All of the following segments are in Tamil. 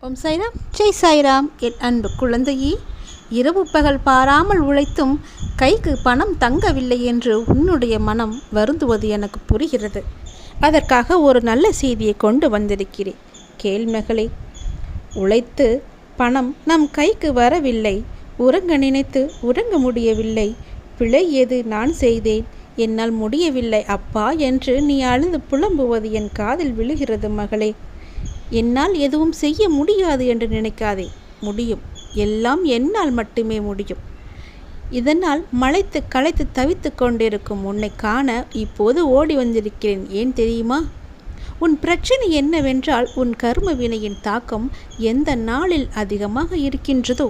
ஓம் சாய்ராம், ஜெய் சாய்ராம். என் அன்பு குழந்தையே, இரவு பகல் பாராமல் உழைத்தும் கைக்கு பணம் தங்கவில்லை என்று உன்னுடைய மனம் வருந்துவது எனக்கு புரிகிறது. அதற்காக ஒரு நல்ல செய்தியை கொண்டு வந்திருக்கிறேன். கேள்மகளே, உழைத்து பணம் நம் கைக்கு வரவில்லை, உறங்க நினைத்து உறங்க முடியவில்லை, பிழை எது நான் செய்தேன், என்னால் முடியவில்லை அப்பா என்று நீ அழுது புலம்புவது என் காதில் விழுகிறது மகளே. என்னால் எதுவும் செய்ய முடியாது என்று நினைக்காதே. முடியும், எல்லாம் என்னால் மட்டுமே முடியும். இதனால் மலைத்து களைத்து தவித்து கொண்டிருக்கும் உன்னை காண இப்போது ஓடி வந்திருக்கிறேன். ஏன் தெரியுமா? உன் பிரச்சனை என்னவென்றால், உன் கர்ம வினையின் தாக்கம் எந்த நாளில் அதிகமாக இருக்கின்றதோ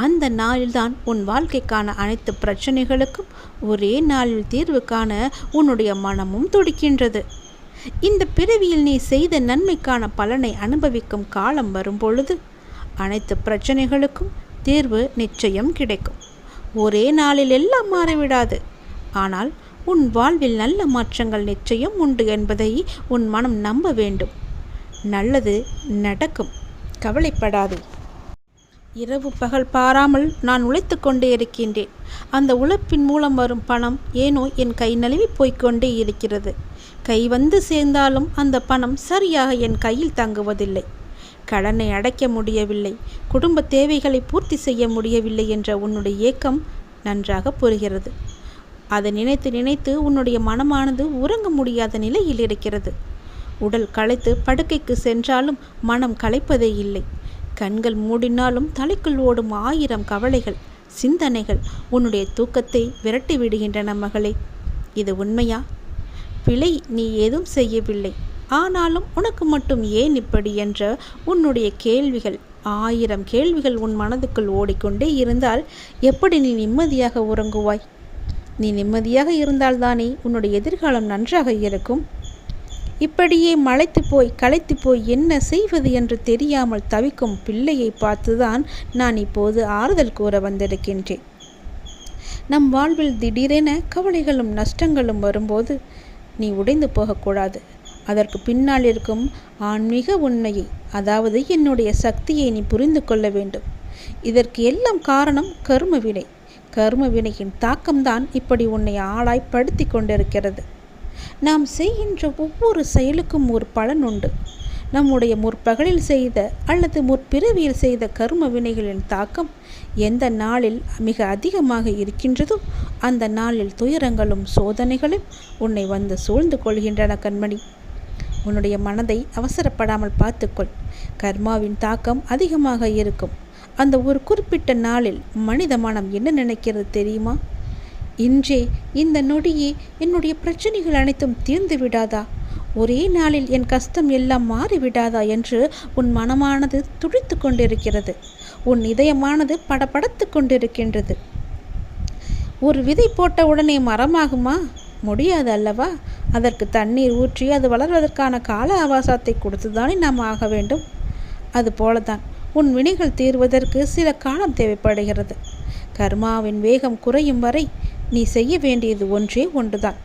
அந்த நாளில்தான் உன் வாழ்க்கைக்கான அனைத்து பிரச்சனைகளுக்கும் ஒரே நாளில் தீர்வு காண உன்னுடைய மனமும் துடிக்கின்றது. இந்த பிறவியில் நீ செய்த நன்மைக்கான பலனை அனுபவிக்கும் காலம் வரும்பொழுது அனைத்து பிரச்சனைகளுக்கும் தீர்வு நிச்சயம் கிடைக்கும். ஒரே நாளில் எல்லாம் மாறிவிடாது. ஆனால் உன் வாழ்வில் நல்ல மாற்றங்கள் நிச்சயம் உண்டு என்பதை உன் மனம் நம்ப வேண்டும். நல்லது நடக்கும், கவலைப்படாதே. இரவு பகல் பாராமல் நான் உழைத்து கொண்டே இருக்கின்றேன். அந்த உழைப்பின் மூலம் வரும் பணம் ஏனோ என் கை நழுவி போய்கொண்டே இருக்கிறது. கை வந்து சேர்ந்தாலும் அந்த பணம் சரியாக என் கையில் தங்குவதில்லை. கடனை அடைக்க முடியவில்லை, குடும்ப தேவைகளை பூர்த்தி செய்ய முடியவில்லை என்ற உன்னுடைய ஏக்கம் நன்றாக புரிகிறது. அதை நினைத்து நினைத்து உன்னுடைய மனமானது உறங்க முடியாத நிலையில் இருக்கிறது. உடல் களைத்து படுக்கைக்கு சென்றாலும் மனம் களைப்பதே இல்லை. கண்கள் மூடினாலும் தலைக்குள் ஓடும் 1000 கவலைகள், சிந்தனைகள் உன்னுடைய தூக்கத்தை விரட்டி விடுகின்றன மகளே. இது உண்மையா? பிழை நீ ஏதும் செய்யவில்லை, ஆனாலும் உனக்கு மட்டும் ஏன் இப்படி என்ற உன்னுடைய கேள்விகள், 1000 கேள்விகள் உன் மனதுக்குள் ஓடிக்கொண்டே இருந்தால் எப்படி நீ நிம்மதியாக உறங்குவாய்? நீ நிம்மதியாக இருந்தால்தானே உன்னுடைய எதிர்காலம் நன்றாக இருக்கும். இப்படியே மலைத்து போய் களைத்து போய் என்ன செய்வது என்று தெரியாமல் தவிக்கும் பிள்ளையை பார்த்துதான் நான் இப்போது ஆறுதல் கூற வந்திருக்கின்றேன். நம் வாழ்வில் திடீரென கவலைகளும் நஷ்டங்களும் வரும்போது நீ உடைந்து போகக்கூடாது. அதற்கு பின்னால் இருக்கும் ஆன்மீக உண்மையை, அதாவது என்னுடைய சக்தியை நீ புரிந்து கொள்ள வேண்டும். இதற்கு எல்லாம் காரணம் கர்மவினை. கர்மவினையின் தாக்கம்தான் இப்படி உன்னை ஆளாய்ப்படுத்தி கொண்டிருக்கிறது. நாம் செய்கின்ற ஒவ்வொரு செயலுக்கும் ஒரு பலன் உண்டு. நம்முடைய முற்பகலில் செய்த அல்லது முற்பிறவியில் செய்த கர்ம வினைகளின் தாக்கம் எந்த நாளில் மிக அதிகமாக இருக்கின்றதோ அந்த நாளில் துயரங்களும் சோதனைகளும் உன்னை வந்து சூழ்ந்து கொள்கின்றன கண்மணி. உன்னுடைய மனதை அவசரப்படாமல் பார்த்துக்கொள். கர்மாவின் தாக்கம் அதிகமாக இருக்கும். அந்த ஒரு குறிப்பிட்ட நாளில் மனித மனம் என்ன நினைக்கிறது தெரியுமா? இன்றே இந்த நொடியே என்னுடைய பிரச்சனைகள் அனைத்தும் தீர்ந்து விடாதா? ஒரே நாளில் என் கஷ்டம் எல்லாம் மாறிவிடாதா என்று உன் மனமானது துடித்து கொண்டிருக்கிறது. உன் இதயமானது படபடத்து கொண்டிருக்கின்றது. ஒரு விதை போட்ட உடனே மரமாகுமா? முடியாது அல்லவா? அதற்கு தண்ணீர் ஊற்றி அது வளர்வதற்கான கால அவகாசத்தை கொடுத்துதானே நாம் ஆக வேண்டும். அதுபோலதான் உன் வினைகள் தீர்வதற்கு சில காலம் தேவைப்படுகிறது. கர்மாவின் வேகம் குறையும் வரை நீ செய்ய வேண்டியது ஒன்றே ஒன்றுதான்.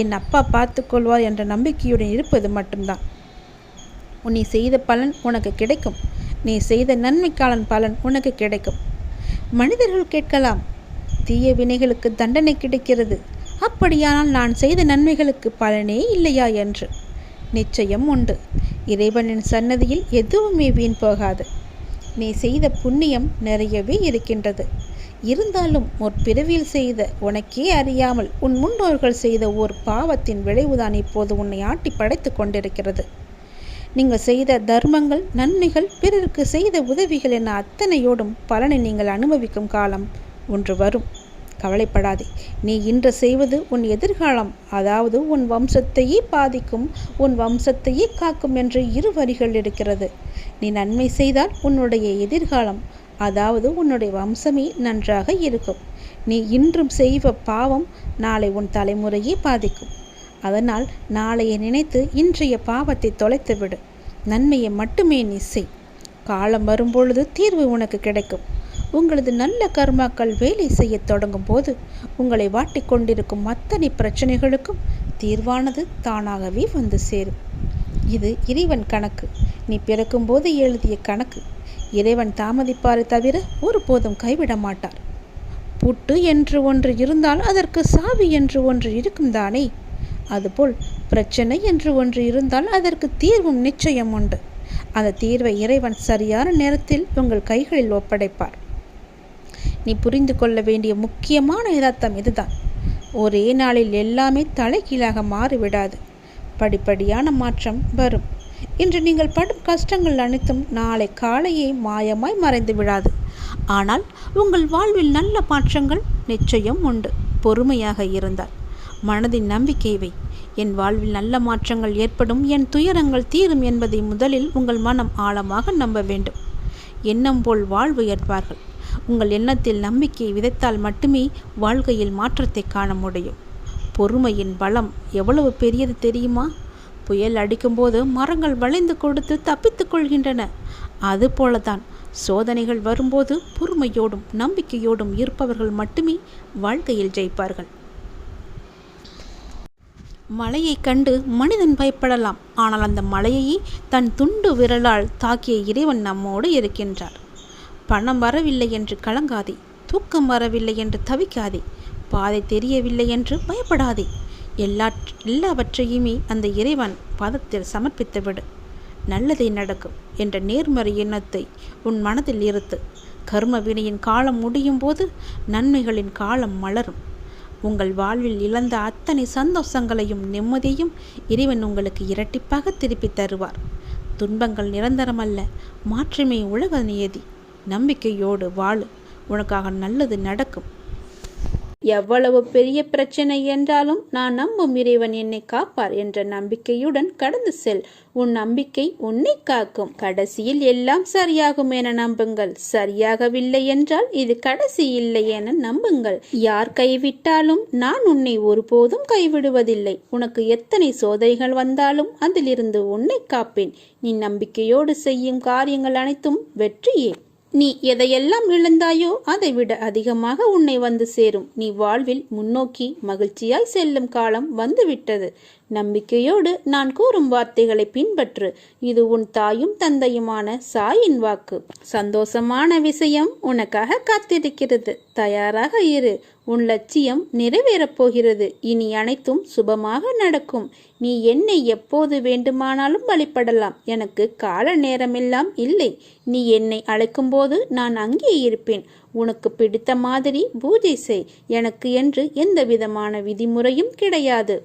என் அப்பா பார்த்து கொள்வார் என்ற நம்பிக்கையுடன் இருப்பது மட்டும்தான். நீ செய்த பலன் உனக்கு கிடைக்கும். நீ செய்த நன்மைக்கான பலன் உனக்கு கிடைக்கும். மனிதர்கள் கேட்கலாம், தீய வினைகளுக்கு தண்டனை கிடைக்கிறது, அப்படியானால் நான் செய்த நன்மைகளுக்கு பலனே இல்லையா என்று. நிச்சயம் உண்டு. இறைவனின் சன்னதியில் எதுவுமே வீண் போகாது. நீ செய்த புண்ணியம் நிறையவே இருக்கின்றது. இருந்தாலும் முற்பிறவியில் செய்த, உனக்கே அறியாமல் உன் முன்னோர்கள் செய்த ஒரு பாவத்தின் விளைவுதான் இப்போது உன்னை ஆட்டி படைத்து கொண்டிருக்கிறது. நீங்கள் செய்த தர்மங்கள், நன்மைகள், பிறருக்கு செய்த உதவிகள் என அத்தனையோடும் பலனை நீங்கள் அனுபவிக்கும் காலம் ஒன்று வரும். கவலைப்படாதே. நீ இன்று செய்வது உன் எதிர்காலம், அதாவது உன் வம்சத்தையே பாதிக்கும், உன் வம்சத்தையே காக்கும் என்று 2 வரிகள் இருக்கிறது. நீ நன்மை செய்தால் உன்னுடைய எதிர்காலம், அதாவது உன்னுடைய வம்சமே நன்றாக இருக்கும். நீ இன்றும் செய்வ பாவம் நாளை உன் தலைமுறையே பாதிக்கும். அதனால் நாளைய நினைத்து இன்றைய பாவத்தை தொலைத்துவிடு. நன்மையை மட்டுமே நீ செய். காலம் வரும்பொழுது தீர்வு உனக்கு கிடைக்கும். உங்களது நல்ல கர்மாக்கள் வேலை செய்ய தொடங்கும் போது உங்களை வாட்டிக்கொண்டிருக்கும் அத்தனை பிரச்சனைகளுக்கும் தீர்வானது தானாகவே வந்து சேரும். இது இறைவன் கணக்கு. நீ பிறக்கும்போது எழுதிய கணக்கு. இறைவன் தாமதிப்பாரை தவிர ஒருபோதும் கைவிட மாட்டார். பூட்டு என்று ஒன்று இருந்தால் அதற்கு சாவி என்று ஒன்று இருக்கும் தானே? அதுபோல் பிரச்சனை என்று ஒன்று இருந்தால் அதற்கு தீர்வும் நிச்சயம் உண்டு. அந்த தீர்வை இறைவன் சரியான நேரத்தில் உங்கள் கைகளில் ஒப்படைப்பார். நீ புரிந்து கொள்ள வேண்டிய முக்கியமான யதார்த்தம் இதுதான். ஒரே நாளில் எல்லாமே தலைகீழாக மாறிவிடாது. படிப்படியான மாற்றம் வரும். இன்று நீங்கள் படும் கஷ்டங்கள் அனைத்தும் நாளை காலையே மாயமாய் மறைந்து விடாது. ஆனால் உங்கள் வாழ்வில் நல்ல மாற்றங்கள் நிச்சயம் உண்டு. பொறுமையாக இருந்தால் மனதின் நம்பிக்கை வை. என் வாழ்வில் நல்ல மாற்றங்கள் ஏற்படும், என் துயரங்கள் தீரும் என்பதை முதலில் உங்கள் மனம் ஆழமாக நம்ப வேண்டும். எண்ணம் போல் வாழ்வு ஏற்பார்கள். உங்கள் எண்ணத்தில் நம்பிக்கை விதைத்தால் மட்டுமே வாழ்க்கையில் மாற்றத்தை காண முடியும். பொறுமையின் பலம் எவ்வளவு பெரியது தெரியுமா? புயல் அடிக்கும்போது மரங்கள் வளைந்து கொடுத்து தப்பித்துக் கொள்கின்றன. அதுபோலதான் சோதனைகள் வரும்போது பொறுமையோடும் நம்பிக்கையோடும் இருப்பவர்கள் மட்டுமே வாழ்க்கையில் ஜெயிப்பார்கள். மழையை கண்டு மனிதன் பயப்படலாம். ஆனால் அந்த மழையை தன் துண்டு விரலால் தாக்கிய இறைவன் நம்மோடு இருக்கின்றார். பணம் வரவில்லை என்று கலங்காதே. தூக்கம் வரவில்லை என்று தவிக்காதே. பாதை தெரியவில்லை என்று பயப்படாதே. எல்லாவற்றையுமே அந்த இறைவன் பாதத்தில் சமர்ப்பித்துவிடு. நல்லதை நடக்கும் என்ற நேர்மறை எண்ணத்தை உன் மனதில் இருத்து. கர்ம வினையின் காலம் முடியும் போது நன்மைகளின் காலம் மலரும். உங்கள் வாழ்வில் இழந்த அத்தனை சந்தோஷங்களையும் நிம்மதியையும் இறைவன் உங்களுக்கு இரட்டிப்பாக திருப்பி தருவார். துன்பங்கள் நிரந்தரமல்ல, மாற்றமே உலக நியதி. நம்பிக்கையோடு வாழு, உனக்காக நல்லது நடக்கும். எவ்வளவு பெரிய பிரச்சனை என்றாலும் நான் நம்பும் இறைவன் என்னை காப்பார் என்ற நம்பிக்கையுடன் கடந்து செல். உன் நம்பிக்கை உன்னை காக்கும். கடைசியில் எல்லாம் சரியாகும் என நம்புங்கள். சரியாகவில்லை என்றால் இது கடைசி இல்லை என நம்புங்கள். யார் கைவிட்டாலும் நான் உன்னை ஒருபோதும் கைவிடுவதில்லை. உனக்கு எத்தனை சோதனைகள் வந்தாலும் அதிலிருந்து உன்னை காப்பேன். நீ நம்பிக்கையோடு செய்யும் காரியங்கள் அனைத்தும் வெற்றியே. நீ எதையெல்லாம் இழந்தாயோ அதை விட அதிகமாக உன்னை வந்து சேரும். நீ வாழ்வில் முன்னோக்கி மகிழ்ச்சியாய் செல்லும் காலம் வந்துவிட்டது. நம்பிக்கையோடு நான் கூறும் வார்த்தைகளை பின்பற்று. இது உன் தாயும் தந்தையுமான சாயின் வாக்கு. சந்தோஷமான விஷயம் உனக்காக காத்திருக்கிறது. தயாராக இரு. உன் லட்சியம் நிறைவேறப் போகிறது. இனி அனைத்தும் சுபமாக நடக்கும். நீ என்னை எப்போது வேண்டுமானாலும் வழிபடலாம். எனக்கு கால நேரமெல்லாம் இல்லை. நீ என்னை அழைக்கும்போது நான் அங்கே இருப்பேன். உனக்கு பிடித்த மாதிரி பூஜை செய். எனக்கு என்று எந்த விதமான விதிமுறையும் கிடையாது.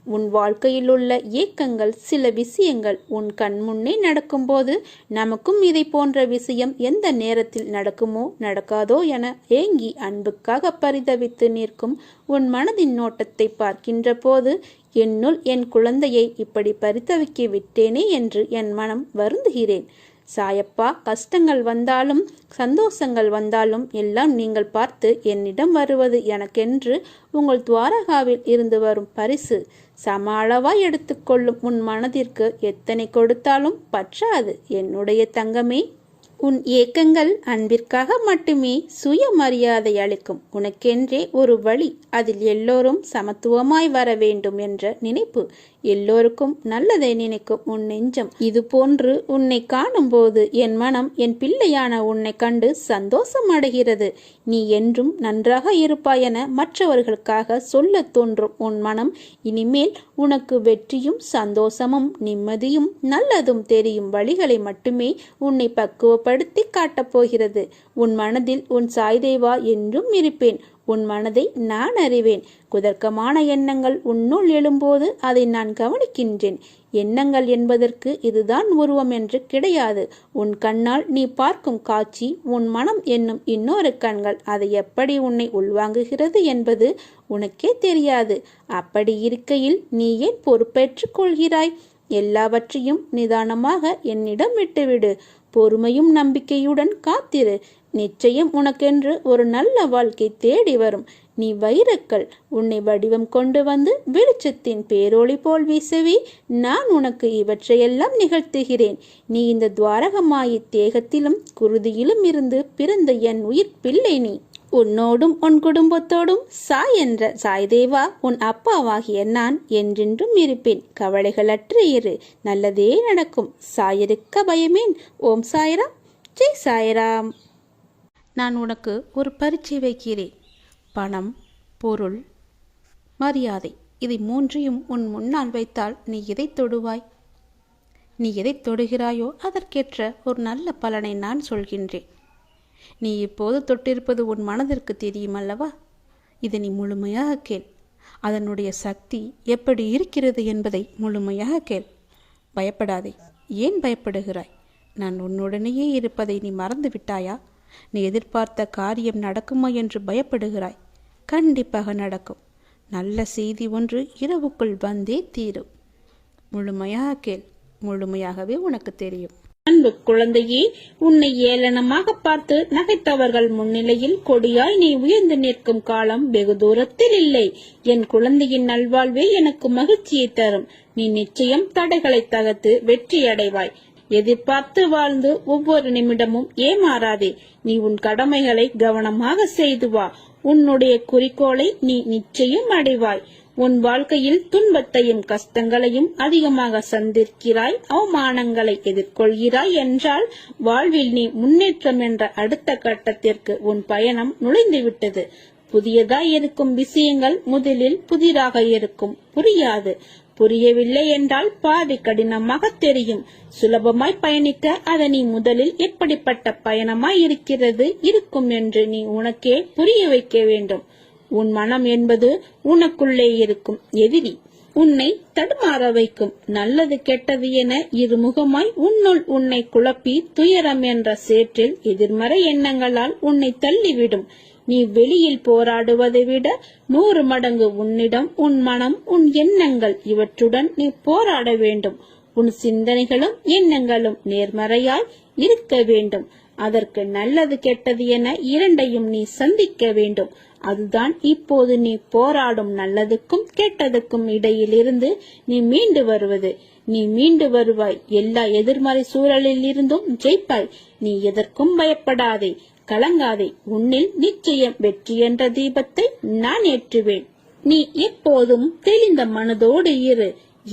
உன் வாழ்க்கையில் உள்ள ஏக்கங்கள், சில விஷயங்கள் உன் கண் முன்னே நடக்கும்போது நமக்கும் இதை போன்ற விஷயம் எந்த நேரத்தில் நடக்குமோ நடக்காதோ என ஏங்கி அன்புக்காக பரிதவித்து நிற்கும் உன் மனதின் நோட்டத்தை பார்க்கின்ற போது என்னுள் என் குழந்தையை இப்படி பரிதவிக்க விட்டேனே என்று என் மனம் வருந்துகிறேன். சாயப்பா, கஷ்டங்கள் வந்தாலும் சந்தோஷங்கள் வந்தாலும் எல்லாம் நீங்கள் பார்த்து என்னிடம் வருவது எனக்கென்று உங்கள் துவாரகாவில் இருந்து வரும் பரிசு. சம அளவாய் எடுத்துக்கொள்ளும் உன் மனதிற்கு எத்தனை கொடுத்தாலும் பற்றாது என்னுடைய தங்கமே. உன் ஏக்கங்கள் அன்பிற்காக மட்டுமே சுயமரியாதை அளிக்கும். உனக்கென்றே ஒரு வழி. அதில் எல்லோரும் சமத்துவமாய் வர வேண்டும் என்ற நினைப்பு. எல்லோருக்கும் நல்லதை நினைக்கும் உன் நெஞ்சம். இது போன்று உன்னை காணும் போது என் மனம் என் பிள்ளையான உன்னை கண்டு சந்தோஷம் அடைகிறது. நீ என்றும் நன்றாக இருப்பாய் என மற்றவர்களுக்காக சொல்ல தோன்றும் உன் மனம் இனிமேல் உனக்கு வெற்றியும் சந்தோஷமும் நிம்மதியும் நல்லதும் தெரியும் வழிகளை மட்டுமே உன்னை பக்குவப்படுத்தி காட்டப் போகிறது. உன் மனதில் உன் சாய்தேவா என்றும் இருப்பேன். உன் மனதை நான் அறிவேன். குதர்க்கமான எண்ணங்கள் உன்னுள் எழும்போது அதை நான் கவனிக்கின்றேன். எண்ணங்கள் என்பதற்கு இதுதான் உருவம் என்று கிடையாது. உன் கண்ணால் நீ பார்க்கும் காட்சி, உன் மனம் என்னும் இன்னொரு கண்கள் அதை எப்படி உன்னை உள்வாங்குகிறது என்பது உனக்கே தெரியாது. அப்படி இருக்கையில் நீ ஏன் பொறுப்பேற்றுக் கொள்கிறாய்? எல்லாவற்றையும் நிதானமாக என்னிடம் விட்டுவிடு. பொறுமையும் நம்பிக்கையுடன் காத்திரு. நிச்சயம் உனக்கென்று ஒரு நல்ல வாழ்க்கை தேடி வரும். நீ வைரக்கல். உன்னை வடிவம் கொண்டு வந்து வெளிச்சத்தின் பேரொளி போல் வீசவே நான் உனக்கு இவற்றையெல்லாம் நிகழ்த்துகிறேன். நீ இந்த துவாரகமாயி தேகத்திலும் குருதியிலும் இருந்து பிறந்த என் உயிர் பிள்ளை. நீ உன்னோடும் உன் குடும்பத்தோடும் சாய் என்ற சாய்தேவா உன் அப்பாவாகிய நான் என்றென்றும் இருப்பேன். கவலைகளற்று இரு, நல்லதே நடக்கும். சாயிருக்க பயமேன். ஓம் சாய்ராம், ஜெய் சாய்ராம். நான் உனக்கு ஒரு பரீட்சை வைக்கிறேன். பணம், பொருள், மரியாதை, இதை மூன்றையும் உன் முன்னால் வைத்தால் நீ எதை தொடுவாய்? நீ எதை தொடுகிறாயோ அதற்கேற்ற ஒரு நல்ல பலனை நான் சொல்கின்றேன். நீ இப்போது தொட்டிருப்பது உன் மனதிற்கு தெரியும் அல்லவா? இதை நீ முழுமையாக கேள். அதனுடைய சக்தி எப்படி இருக்கிறது என்பதை முழுமையாக கேள். பயப்படாதே. ஏன் பயப்படுகிறாய்? நான் உன்னுடனேயே இருப்பதை நீ மறந்து விட்டாயா? நீ எதிர்பார்த்த காரியம் நடக்குமா என்று பயப்படுகிறாய். கண்டிப்பாக நடக்கும். நல்ல செய்தி ஒன்று இரவுக்குள் வந்தே தீரும். முழுமையாக கேள். முழுமையாகவே உனக்கு தெரியும். அன்பு குழந்தையே, உன்னை ஏளனமாக பார்த்து நகைத்தவர்கள் முன்னிலையில் கொடியாய் நீ உயர்ந்து நிற்கும் காலம் வெகு தூரத்தில் இல்லை. என் குழந்தையின் நல்வாழ்வே எனக்கு மகிழ்ச்சியை தரும். நீ நிச்சயம் தடைகளை தகர்த்து வெற்றியடைவாய். எதிர்பார்த்து வாழ்ந்து ஒவ்வொரு நிமிடமும் ஏமாறாதே. நீ உன் கடமைகளை கவனமாக செய்து வா. உன்னுடைய குறிக்கோளை நீ நிச்சயம் அடைவாய். உன் வாழ்க்கையில் துன்பத்தையும் கஷ்டங்களையும் அதிகமாக சந்திக்கிறாய், அவமானங்களை எதிர்கொள்கிறாய் என்றால் வாழ்வில் நீ முன்னேற்றம் என்ற அடுத்த கட்டத்திற்கு உன் பயணம் நுழைந்துவிட்டது. புதியதாய் இருக்கும் விஷயங்கள் முதலில் புதிராக இருக்கும், புரியாது. புரியவில்லை என்றால் பாதை கடினமாக தெரியும். சுலபமாய் பயணிக்க அதை நீ முதலில் எப்படிப்பட்ட பயணமாய் இருக்கிறது இருக்கும் என்று நீ உனக்கே புரிய வைக்க வேண்டும். உன் மனம் என்பது உனக்குள்ளே இருக்கும் எதிரி. உன்னை தடுமாற வைக்கும். நல்லது கெட்டது என இருமுகமாய் உன்னுள் உன்னை குழப்பி துயரம் என்ற சேற்றில் எதிர்மறை எண்ணங்களால் உன்னை தள்ளிவிடும். நீ வெளியில் போராடுவதை விட 100 மடங்கு உன்னிடம் உன் மனம், உன் எண்ணங்கள் இவற்றுடன் நீ போராட வேண்டும். உன் சிந்தனைகளும் எண்ணங்களும் நேர்மறையாய் இருக்க வேண்டும். அதற்கு நல்லது கெட்டது என இரண்டையும் நீ சந்திக்க வேண்டும். அதுதான் இப்போது நீ போராடும் நல்லதுக்கும் கெட்டதுக்கும் இடையிலிருந்து நீ மீண்டு வருவது. நீ மீண்டு வருவாய். எல்லா எதிர்மறை சூழலில் இருந்தும் ஜெயிப்பாய். நீ எதற்கும் பயப்படாதே, கலங்காதே. உன்னில் நிச்சயம் வெற்றி என்ற தீபத்தை நான் ஏற்றுவேன். நீ எப்போதும் தெளிந்த மனதோடு இரு.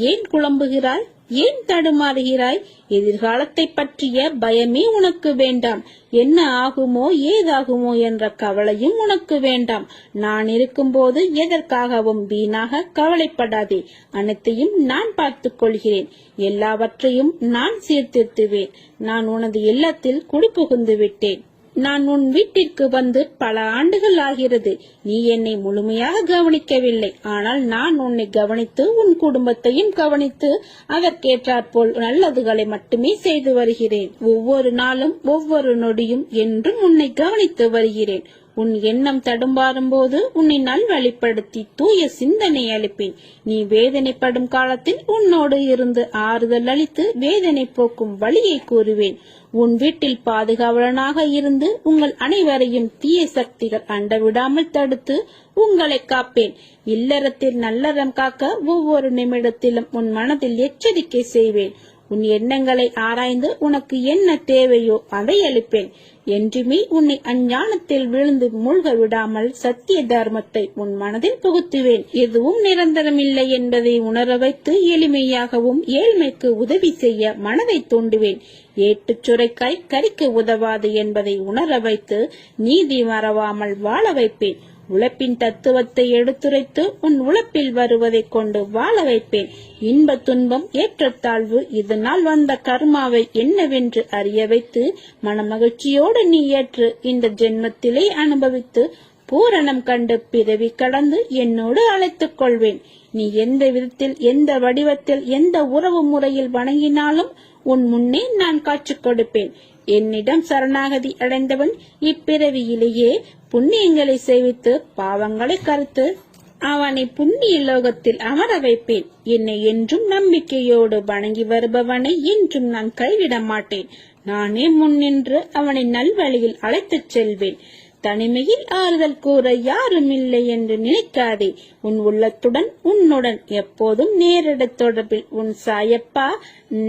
ஏன் குழம்புகிறாய்? ஏன் தடுமாறுகிறாய்? எதிர்காலத்தை பற்றிய பயமே உனக்கு வேண்டாம். என்ன ஆகுமோ ஏதாகுமோ என்ற கவலையும் உனக்கு வேண்டாம். நான் இருக்கும்போது எதற்காகவும் வீணாக கவலைப்படாதே. அனைத்தையும் நான் பார்த்துக் கொள்கிறேன். எல்லாவற்றையும் நான் சீர்திருத்துவேன். நான் உனது இல்லத்தில் குடிபுகுந்து விட்டேன். நான் உன் வீட்டிற்கு வந்து பல ஆண்டுகள் ஆகிறது. நீ என்னை முழுமையாக கவனிக்கவில்லை. ஆனால் நான் உன்னை கவனித்து உன் குடும்பத்தையும் கவனித்து அதற்கேற்றாற்போல் நல்லதுகளை மட்டுமே செய்து வருகிறேன். ஒவ்வொரு நாளும் ஒவ்வொரு நொடியும் என்றும் உன்னை கவனித்து வருகிறேன். உன் எண்ணம் தடுமாறும் போது உன்னை நல்வழிப்படுத்தி தூய சிந்தனை அளிப்பேன். நீ வேதனைப்படும் காலத்தில் உன்னோடு இருந்து ஆறுதல் அளித்து வேதனை போக்கும் வழியை கூறுவேன். உன் வீட்டில் பாதுகாவலனாக இருந்து உங்கள் அனைவரையும் தீய சக்திகள் அண்டவிடாமல் தடுத்து உங்களை காப்பேன். இல்லறத்தில் நல்லறம் காக்க ஒவ்வொரு நிமிடத்திலும் உன் மனதில் எச்சரிக்கை செய்வேன். உன் எண்ணங்களை ஆராய்ந்து உனக்கு என்ன தேவையோ அதை அளிப்பேன். என்றுமே உன்னை அஞ்ஞானத்தில் விழுந்து மூழ்க விடாமல் சத்திய தர்மத்தை உன் மனதில் புகுத்துவேன். எதுவும் நிரந்தரமில்லை என்பதை உணர வைத்து எளிமையாகவும் ஏழ்மைக்கு உதவி செய்ய மனதை தூண்டுவேன். ஏட்டுச் சுரைக்காய் கறிக்கு உதவாது என்பதை உணர வைத்து நீதி மறவாமல் வாழ வைப்பேன். உழைப்பின் தத்துவத்தை எடுத்துரைத்து உன் உழைப்பில் வருவதை கொண்டு வாழ வைப்பேன். இன்ப துன்பம் ஏற்றத்தாழ்வு இதனால் வந்த கர்மாவை என்னவென்று அறிய வைத்து மனமகிழ்ச்சியோடு நீ ஏற்று இந்த ஜென்மத்திலே அனுபவித்து பூரணம் கண்டு பிறவி கடந்து என்னோடு அழைத்துக் கொள்வேன். நீ எந்த விதத்தில், எந்த வடிவத்தில், எந்த உறவு முறையில் வணங்கினாலும் உன் முன்னே நான் காட்சி கொடுப்பேன். என்னிடம் சரணாகதி அடைந்தவன் இப்பிறவியிலேயே புண்ணியங்களை சேவித்து பாவங்களை கருத்து அவனை புண்ணிய லோகத்தில் அமர வைப்பேன். என்னை என்றும் நம்பிக்கையோடு வணங்கி வருபவனை என்றும் நான் கைவிட மாட்டேன். நானே முன்னின்று அவனை நல்வழியில் அழைத்துச் செல்வேன். தனிமையில் ஆறுதல் கூற யாரும் இல்லை என்று நினைக்காதே. உன் உள்ளத்துடன் உன்னுடன் எப்போதும் நேரடி தொடர்பில் உன் சாயப்பா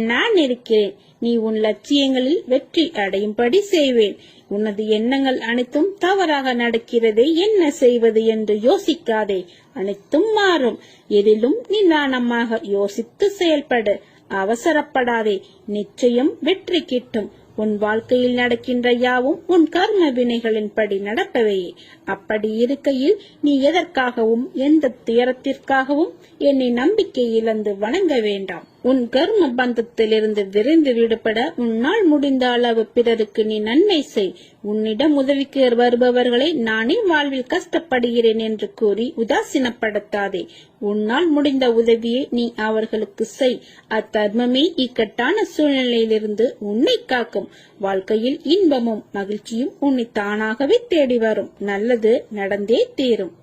நான் இருக்கிறேன். நீ உன் லட்சியங்களில் வெற்றி அடையும்படி செய்வேன். உனது எண்ணங்கள் அனைத்தும் தவறாக நடக்கிறதே, என்ன செய்வது என்று யோசிக்காதே. அனைத்தும் மாறும். எதிலும் நிதானமாக யோசித்து செயல்படு. அவசரப்படாதே. நிச்சயம் வெற்றி கிட்டும். உன் வாழ்க்கையில் நடக்கின்ற யாவும் உன் கர்ம வினைகளின் படி நடப்பவையே. அப்படி இருக்கையில் நீ எதற்காகவும் எந்த துயரத்திற்காகவும் என்னை நம்பிக்கை இழந்து வணங்க வேண்டாம். உன் கர்ம பந்தத்திலிருந்து விரைந்து விடுபட உன்னால் முடிந்த அளவு பிறருக்கு நீ நன்மை செய். உன்னிடம் உதவிக்கு வருபவர்களை நானே வாழ்வில் கஷ்டப்படுகிறேன் என்று கூறி உதாசீனப்படுத்தாதே. உன்னால் முடிந்த உதவியை நீ அவர்களுக்கு செய். அத்தர்மமே இக்கட்டான சூழ்நிலையிலிருந்து உன்னை காக்கும். வாழ்க்கையில் இன்பமும் மகிழ்ச்சியும் உன்னை தானாகவே தேடி வரும். நல்லது நடந்தே தீரும்.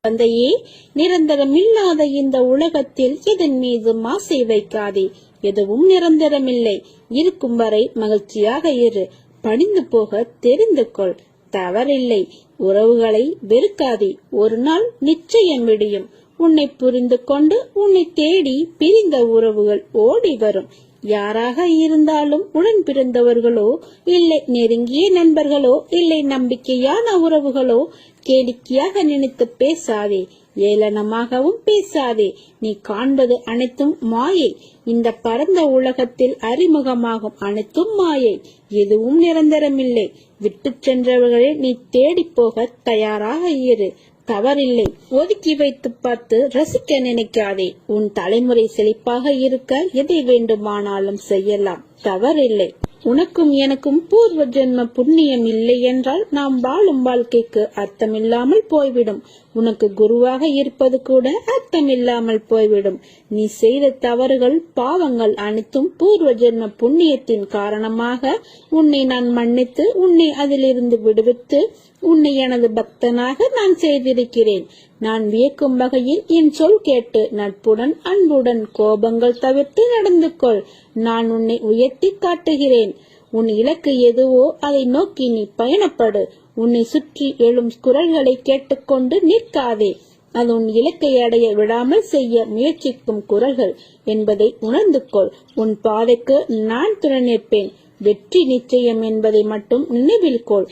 தந்தையே, நிரந்தரமில்லாத இந்த உலகத்தில் இதன் மீது ஆசை வைக்காதே. எதுவும் நிரந்தரமில்லை. இருக்கும் வரை மகிழ்ச்சியாக இரு. பணிந்து போக தெரிந்து கொள். தவறில்லை. உறவுகளை வெறுக்காதே. ஒரு நாள் நிச்சயம் விடியும். உன்னை புரிந்து கொண்டு உன்னை தேடி பிரிந்த உறவுகள் ஓடி வரும். யாராக இருந்தாலும் உடன் பிறந்தவர்களோ இல்லை நெருங்கிய நண்பர்களோ இல்லை நம்பிக்கையான உறவுகளோ கேளிக்கையாக நினைத்து பேசாதே. ஏளனமாகவும் பேசாதே. நீ காண்பது அனைத்தும் மாயை. இந்த பரந்த உலகத்தில் அறிமுகமாகும் அனைத்தும் மாயை. எதுவும் நிரந்தரமில்லை. விட்டு சென்றவர்களை நீ தேடி போக தயாராக இரு. தவறில்லை. ஒதுக்கி வைத்து பார்த்து ரசிக்க நினைக்காதே. உன் தலைமுறை செழிப்பாக இருக்க எதை வேண்டுமானாலும் செய்யலாம். தவறில்லை. உனக்கும் எனக்கும் பூர்வ ஜென்ம புண்ணியம் இல்லை என்றால் நாம் வாழும் வாழ்க்கைக்கு அர்த்தமில்லாமல் போய்விடும். உனக்கு குருவாக இருப்பது கூட அர்த்தமில்லாமல் போய்விடும். நீ செய்த தவறுகள் பாவங்கள் அனைத்தும் பூர்வ ஜென்ம புண்ணியத்தின் காரணமாக உன்னை நான் மன்னித்து உன்னை அதிலிருந்து விடுவித்து உன்னை எனது பக்தனாக நான் செய்திருக்கிறேன். நான் வியக்கும் வகையில் என் சொல் கேட்டு நட்புடன் அன்புடன் கோபங்கள் தவிர்த்து நடந்து கொள். நான் உன்னை உயர்த்தி காட்டுகிறேன். உன் இலக்கு எதுவோ அதை நோக்கி நீ பயணப்படு. உன்னை சுற்றி எழும் குரல்களை கேட்டுக்கொண்டு நிற்காதே. அது உன் இலக்கை அடைய விடாமல் செய்ய முயற்சிக்கும் குரல்கள் என்பதை உணர்ந்து கொள். உன் பாதைக்கு நான் துணை நிற்பேன். வெற்றி நிச்சயம் என்பதை மட்டும் நினைவில் கொள்.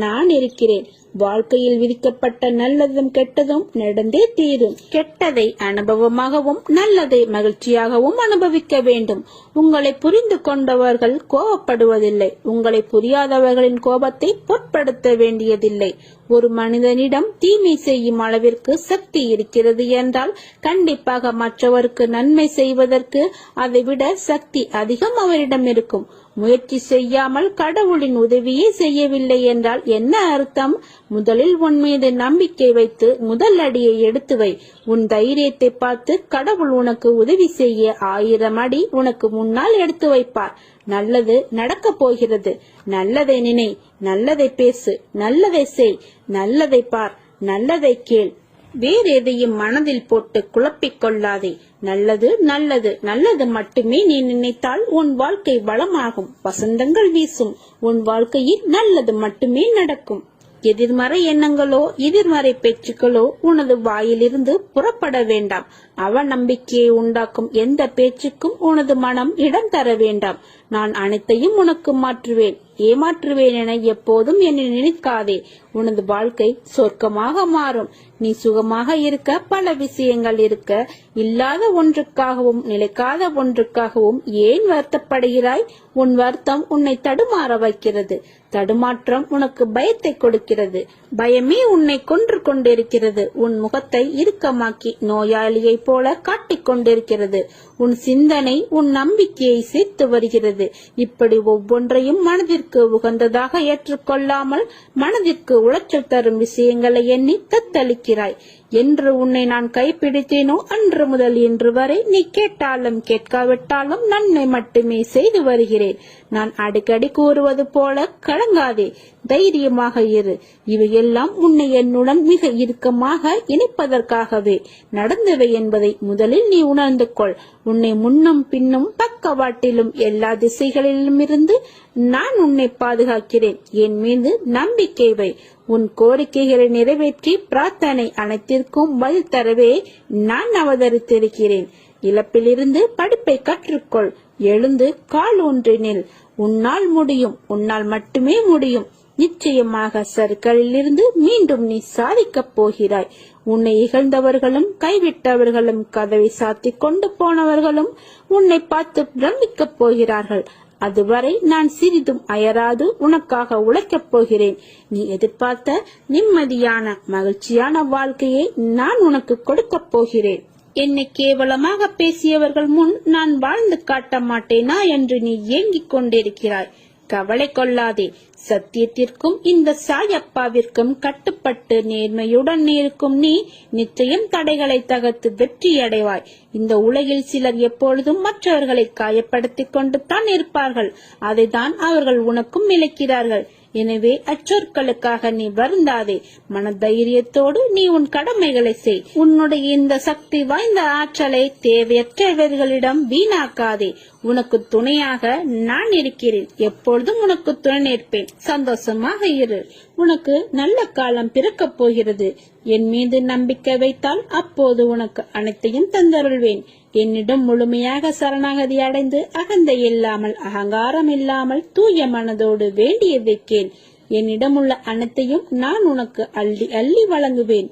நான் இருக்கிறேன். வாழ்க்கையில் விதிக்கப்பட்ட நல்லதும் கெட்டதும் நடந்தே தீரும். கெட்டதை அனுபவமாகவும் நல்லதை மகிழ்ச்சியாகவும் அனுபவிக்க வேண்டும். உங்களை புரிந்து கொண்டவர்கள் கோபப்படுவதில்லை. உங்களை புரியாதவர்களின் கோபத்தை பொருட்படுத்த வேண்டியதில்லை. ஒரு மனிதனிடம் தீமை செய்யும் அளவிற்கு சக்தி இருக்கிறது என்றால் கண்டிப்பாக மற்றவருக்கு நன்மை செய்வதற்கு அதைவிட சக்தி அதிகம் அவரிடம் இருக்கும். முயற்சி செய்யாமல் கடவுளின் உதவியே செய்யவில்லை என்றால் என்ன அர்த்தம்? முதலில் உன் மீது நம்பிக்கை வைத்து முதல் அடியை எடுத்து வை. உன் தைரியத்தை பார்த்து கடவுள் உனக்கு உதவி செய்ய 1000 அடி உனக்கு முன்னால் எடுத்து வைப்பார். நல்லது நடக்க போகிறது. நல்லதை நினை, நல்லதை பேசு, நல்லதை செய், நல்லதை பார், நல்லதை கேள். வேறு எதையும் மனதில் போட்டு குழப்பிக் கொள்ளாதே. நல்லது நல்லது நல்லது மட்டுமே நீ நினைத்தால் உன் வாழ்க்கை வளமாகும். வசந்தங்கள் வீசும். உன் வாழ்க்கையில் நல்லது மட்டுமே நடக்கும். எதிர்மறை எண்ணங்களோ எதிர்மறை பேச்சுக்களோ உனது வாயிலிருந்து புறப்பட வேண்டாம். அவநம்பிக்கையை உண்டாக்கும் எந்த பேச்சுக்கும் உனது மனம் இடம் தர வேண்டாம். நான் அனைத்தையும் உனக்கு மாற்றுவேன், ஏமாற்றுவேன் என எப்போதும் என்னை நினைக்காதே. உனது வாழ்க்கை சொர்க்கமாக மாறும். நீ சுகமாக இருக்க பல விஷயங்கள் இருக்க, இல்லாத ஒன்றுக்காகவும் நிலைக்காத ஒன்றுக்காகவும் ஏன் வருத்தப்படுகிறாய்? உன் வருத்தம் உன்னை தடுமாற வைக்கிறது. தடுமாற்றம் உனக்கு பயத்தை கொடுக்கிறது. பயமே உன்னை கொன்று கொண்டிருக்கிறது. உன் முகத்தை இறுக்கமாக்கி நோயாளியை போல காட்டிக் கொண்டிருக்கிறது. உன் சிந்தனை உன் நம்பிக்கையை சேர்த்து வருகிறது. இப்படி ஒவ்வொன்றையும் மனதிற்கு உகந்ததாக ஏற்றுக்கொள்ளாமல் மனதிற்கு உளைச்சல் தரும் விஷயங்களை எண்ணி தத்தளிக்கிறாய். என்று உன்னை நான் கைப்பிடித்தேனோ அன்று முதல் இன்று வரை நீ கேட்டாலும் கேட்காவிட்டாலும் நன்மை மட்டுமே செய்து வருகிறேன். நான் அடிக்கடி கூறுவது போல கலங்காதே, தைரியமாக இரு. இவையெல்லாம் உன்னை என்னுடன் மிக இறுக்கமாக இணைப்பதற்காகவே நடந்தவை என்பதை முதலில் நீ உணர்ந்து கொள். உன்னை முன்னும் பின்னும் பக்கவாட்டிலும் எல்லா திசைகளிலும் இருந்து நான் உன்னை பாதுகாக்கிறேன். என் மீது நம்பிக்கை வை. உன் கோரிக்கைகளை நிறைவேற்றி பிரார்த்தனை அனைத்திற்கும் பதில் தரவே நான் அவதரித்திருக்கிறேன். இழப்பிலிருந்து படிப்பை கற்றுக்கொள். எழுந்து கால் ஊன்றினில். உன்னால் முடியும், உன்னால் மட்டுமே முடியும். நிச்சயமாக சறுக்கலிலிருந்து மீண்டும் நீ சாதிக்கப் போகிறாய். உன்னை இகழ்ந்தவர்களும் கைவிட்டவர்களும் கதவை சாத்தி கொண்டு போனவர்களும் உன்னை பார்த்து பிரமிக்கப் போகிறார்கள். அதுவரை நான் சிறிதும் அயராது உனக்காக உழைக்கப் போகிறேன். நீ எதிர்பார்த்த நிம்மதியான மகிழ்ச்சியான வாழ்க்கையை நான் உனக்கு கொடுக்கப் போகிறேன். என்னை கேவலமாக பேசியவர்கள் முன் நான் வாழ்ந்து காட்ட மாட்டேனா என்று நீ ஏங்கிக் கொண்டிருக்கிறாய். கவலை கொள்ளாதே. சத்தியத்திற்கும் இந்த சாயப்பாவிற்கும் கட்டுப்பட்டு நேர்மையுடன் இருக்கும் நீ நிச்சயம் தடைகளை தகர்த்து வெற்றி அடைவாய். இந்த உலகில் சிலர் எப்பொழுதும் மற்றவர்களை காயப்படுத்திக் கொண்டு தான் இருப்பார்கள். அதைதான் அவர்கள் உனக்கும் இழைக்கிறார்கள். எனவே அச்சொற்களுக்காக நீ வருந்தாதே. மன தைரியத்தோடு நீ உன் கடமைகளை செய். உன்னுடைய இந்த சக்தி வாய்ந்த ஆற்றலை தேவையற்றவர்களிடம் வீணாக்காதே. உனக்கு துணையாக நான் இருக்கிறேன். எப்பொழுதும் உனக்கு துணை நிற்பேன். சந்தோஷமாக இரு. உனக்கு நல்ல காலம் பிறக்கப் போகிறது. என் மீது நம்பிக்கை வைத்தால் அப்போது உனக்கு அனைத்தையும் தந்தருள்வேன். என்னிடம் முழுமையாக சரணாகதி அடைந்து அகந்தை இல்லாமல் அகங்காரம் இல்லாமல் தூய மனதோடு வேண்டியதை கேள். என்னிடம் உள்ள அனைத்தையும் நான் உனக்கு அள்ளி அள்ளி வழங்குவேன்.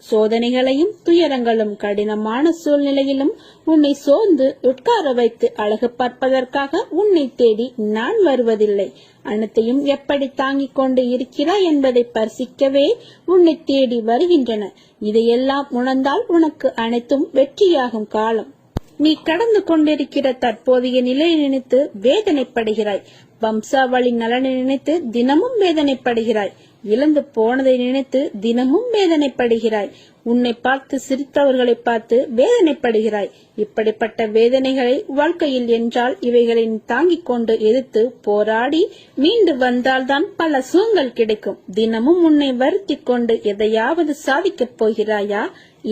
சோதனைகளையும் துயரங்களும் கடினமான சூழ்நிலையிலும் உன்னை சோர்ந்து உட்கார வைத்து அழகு பார்ப்பதற்காக உன்னை தேடி நான் வருவதில்லை. அனைத்தையும் எப்படி தாங்கிக் கொண்டு இருக்கிறாய் என்பதை பரிசிக்கவே உன்னை தேடி வருகின்றன. இதையெல்லாம் உணர்ந்தால் உனக்கு அனைத்தும் வெற்றியாகும் காலம். நீ கடந்து கொண்டிருக்கிற தற்போதைய நிலையை நினைத்து வேதனைப்படுகிறாய். வம்சாவளி நலனை நினைத்து தினமும் வேதனைப்படுகிறாய். இழந்து போனதை நினைத்து தினமும் வேதனைப்படுகிறாய். உன்னை பார்த்து சிரித்தவர்களை பார்த்து வேதனைப்படுகிறாய். இப்படிப்பட்ட வேதனைகளை வாழ்க்கையில் என்றால் இவைகளை தாங்கிக் கொண்டு எதிர்த்து போராடி மீண்டு வந்தால்தான் பல சுகங்கள் கிடைக்கும். தினமும் உன்னை வருத்தி கொண்டு எதையாவது சாதிக்கப் போகிறாயா?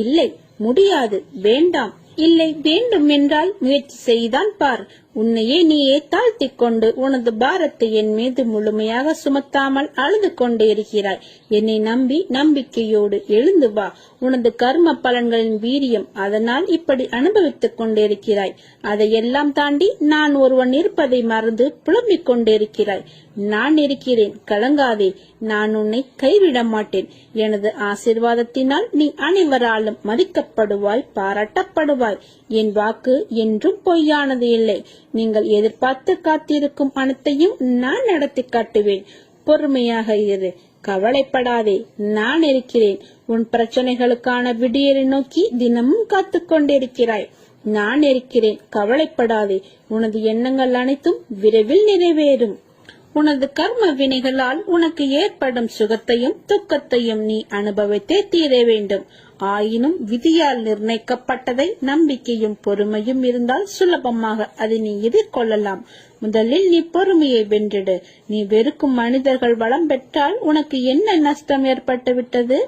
இல்லை, முடியாது, வேண்டாம். இல்லை, வேண்டும் என்றால் முயற்சி செய்தான் பார். உன்னையே நீயே தாழ்த்திக் கொண்டு உனது பாரத்தை என் மீது முழுமையாக சுமத்தாமல் அழுது கொண்டு இருக்கிறாய். என்னை நம்பி நம்பிக்கையோடு எழுந்து வா. உனது கர்ம பலன்களின் வீரியம், அதனால் இப்படி அனுபவித்துக் கொண்டிருக்கிறாய். அதையெல்லாம் தாண்டி நான் ஒருவன் இருப்பதை மறந்து புலம்பிக் கொண்டிருக்கிறாய். நான் இருக்கிறேன், கலங்காதே. நான் உன்னை கைவிட மாட்டேன். எனது ஆசீர்வாதத்தினால் நீ அனைவராலும் மதிக்கப்படுவாய், பாராட்டப்படுவாய். என் வாக்கு என்றும் பொய்யானது இல்லை. நீங்கள் எதிர்பார்த்து காத்திருக்கும் அனைத்தையும் நான் நடத்தி காட்டுவேன். பொறுமையாக இரு, கவலைப்படாதே, நான் இருக்கிறேன். உன் பிரச்சனைகளுக்கான விடியலை நோக்கி தினமும் காத்து கொண்டிருக்கிறாய். நான் இருக்கிறேன், கவலைப்படாதே. உனது எண்ணங்கள் அனைத்தும் விரைவில் நிறைவேறும். உனது கர்ம வினைகளால் உனக்கு ஏற்படும் சுகத்தையும் துக்கத்தையும் நீ அனுபவித்தே தீர வேண்டும். ஆயினும் விதியால் நிர்ணயிக்கப்பட்டதை நம்பிக்கையும் பொறுமையும் இருந்தால் சுலபமாக அதை நீ எதிர்கொள்ளலாம். முதலில் நீ பொறுமையை வென்றிடு. நீ வெறுக்கும் மனிதர்கள் வளம் பெற்றால் உனக்கு என்ன நஷ்டம் ஏற்பட்டு விட்டது?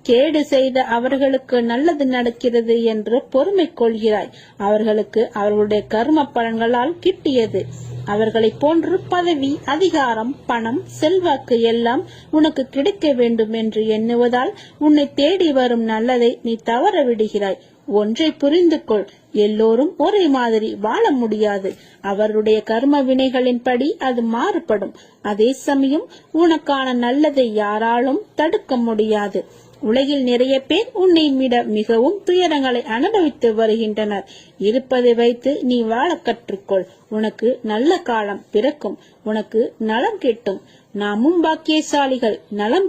கேடு செய்த அவர்களுக்கு நல்லது நடக்கிறது என்று பொறுமை கொள்கிறாய். அவர்களுக்கு அவர்களுடைய கர்ம பலன்களால் கிட்டியது. அவர்களை போன்று பதவி, அதிகாரம், பணம், செல்வாக்கு எல்லாம் உனக்கு கிடைக்க வேண்டும் என்று எண்ணுவதால் உன்னை தேடி வரும் நல்லதை நீ தவற விடுகிறாய். ஒன்றை புரிந்து கொள், எல்லோரும் ஒரே மாதிரி வாழ முடியாது. அவருடைய கர்ம வினைகளின்படி அது மாறுபடும். அதே சமயம் உனக்கான நல்லதை யாராலும் தடுக்க முடியாது. உலகில் நிறைய பேர் உன்னை விட மிகவும் துயரங்களை அனுபவித்து வருகின்றனர். இருப்பதை வைத்து நீ வாழ கற்றுக்கொள். உனக்கு நல்ல காலம் பிறக்கும். உனக்கு நலம் கிட்டும். நாமும் பாக்கியசாலிகள். நலம்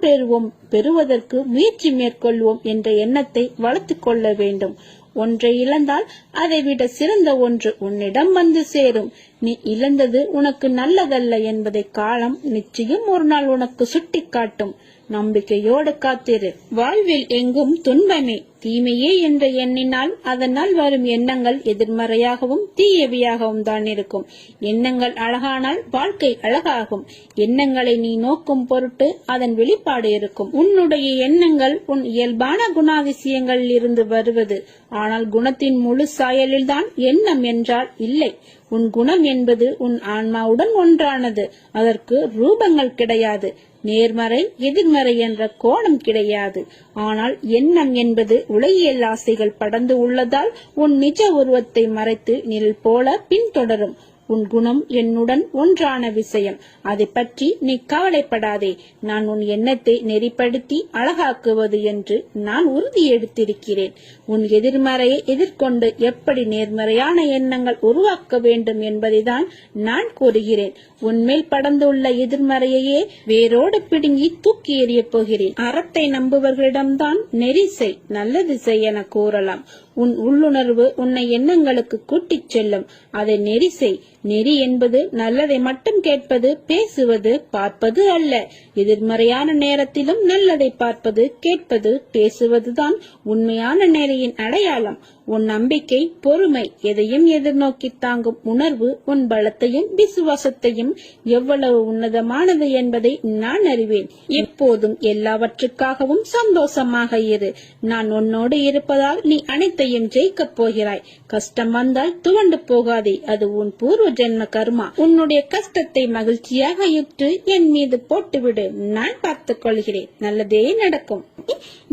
பெறுவதற்கு முயற்சி மேற்கொள்வோம் என்ற எண்ணத்தை வளர்த்து கொள்ள வேண்டும். ஒன்றை இழந்தால் அதை விட சிறந்த ஒன்று உன்னிடம் வந்து சேரும். நீ இழந்தது உனக்கு நல்லதல்ல என்பதை காலம் நிச்சயம் ஒரு நாள் உனக்கு சுட்டி காட்டும். நம்பிக்கையோடு காத்திரு. வாழ்வில் எங்கும் துன்பமே தீமையே என்று எண்ணினால் அதனால் வரும் எண்ணங்கள் எதிர்மறையாகவும் தீயவையாகவும் தான் இருக்கும். எண்ணங்கள் அழகானால் வாழ்க்கை அழகாகும். எண்ணங்களை நீ நோக்கும் பொருட்டு அதன் வெளிப்பாடு இருக்கும். உன்னுடைய எண்ணங்கள் உன் இயல்பான குணாதிசயங்களில் இருந்து வருவது. ஆனால் குணத்தின் முழு சாயலில்தான் எண்ணம் என்றால் இல்லை. உன் குணம் என்பது உன் ஆன்மாவுடன் ஒன்றானது. அதற்கு ரூபங்கள் கிடையாது. நேர்மறை எதிர்மறை என்ற கோணம் கிடையாது. ஆனால் எண்ணம் என்பது உலகியல் ஆசைகள் படர்ந்து உள்ளதால் உன் நிஜ உருவத்தை மறைத்து நிழல் போல பின்தொடரும். உன் குணம் என்னுடன் ஒன்றான விஷயம். அதை பற்றி நீ கவலைப்படாதே. நான் உன் எண்ணத்தை நெறிப்படுத்தி அழகாக்குவது என்று நான் உறுதி எடுத்திருக்கிறேன். உன் எதிர்மறையை எதிர்கொண்டு எப்படி நேர்மறையான எண்ணங்கள் உருவாக்க வேண்டும் என்பதைதான் நான் கூறுகிறேன். உன்மேல் படர்ந்துள்ள எதிர்மறையையே வேரோடு பிடுங்கி தூக்கி எறிய போகிறேன். அறத்தை நம்புவர்களிடம்தான் நெறிசை நல்லது செய் என கூறலாம். உன் உள்ளுணர்வு உன்னை எண்ணங்களுக்கு கூட்டிச் செல்லும். அதை நெறிசை. நெறி என்பது நல்லதை மட்டும் கேட்பது, பேசுவது, பார்ப்பது அல்ல. எதிர்மறையான நேரத்திலும் நல்லதை பார்ப்பது, கேட்பது, பேசுவதுதான் உண்மையான நெறியின் அடையாளம். உன் நம்பிக்கை, பொறுமை, எதையும் எதிர்நோக்கி தாங்கும் உணர்வு உன் பலத்தையும் விசுவாசத்தையும் எவ்வளவு உன்னதமானது என்பதை நான் அறிவேன். எப்போதும் எல்லாவற்றுக்காகவும் சந்தோஷமாக இரு. நான் உன்னோடு இருப்பதால் நீ அனைத்தையும் ஜெயிக்கப் போகிறாய். கஷ்டம் வந்தால் துவண்டு போகாதே. அது உன் பூர்வ ஜென்ம கர்மா. உன்னுடைய கஷ்டத்தை மகிழ்ச்சியாக இட்டு என் மீது போட்டுவிடு. நான் பார்த்துக் கொள்கிறேன். நல்லதே நடக்கும்.